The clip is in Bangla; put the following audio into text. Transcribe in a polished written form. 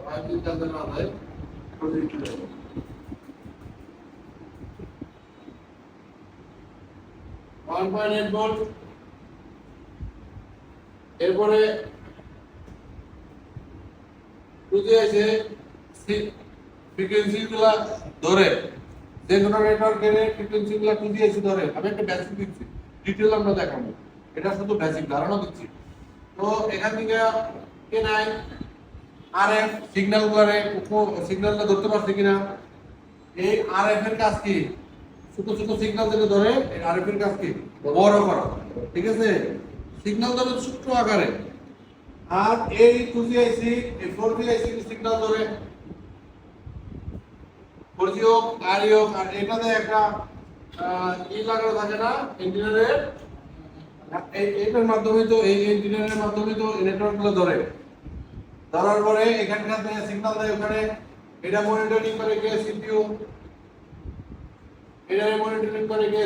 5 জানতে না হয় প্রতিটি দেব 1.8 ভোল্ট। এরপরে যদি আছে ফ্রিকোয়েন্সি গুলা ধরে যে কোনো নেটওয়ার্কের ফ্রিকোয়েন্সি গুলা যদি আছে ধরে আমি একটা বেসিক দিচ্ছি, ডিটেইল আমরা দেখাবো, এটা শুধু বেসিক ধারণা দিচ্ছি। তো এখান থেকে কে নাই আরএফ সিগন্যাল গুলারে সিগন্যালটা ধরতে পারছে কিনা, এই আরএফ এর কাজ কি ছোট ছোট সিগন্যাল থেকে ধরে এই আরএফ এর কাজ কি বড় করা, ঠিক আছে, সিগন্যাল ধরে ছোট আকারে। আর এই 2G IC এই 4G IC সিগন্যাল ধরে 4G হোক আর হোক, আর এটাতে একটা ই লাগানো থাকে না ইন্টারনেটের, এইটার মাধ্যমে তো এই ইন্টারনেটের মাধ্যমে তো নেটওয়ার্ক গুলো ধরে, ধরার পরে এখানকার থেকে সিগন্যাল দেয় ওখানে, এটা মনিটরিং করে কে সিপিইউ, এটা মনিটরিং করে কে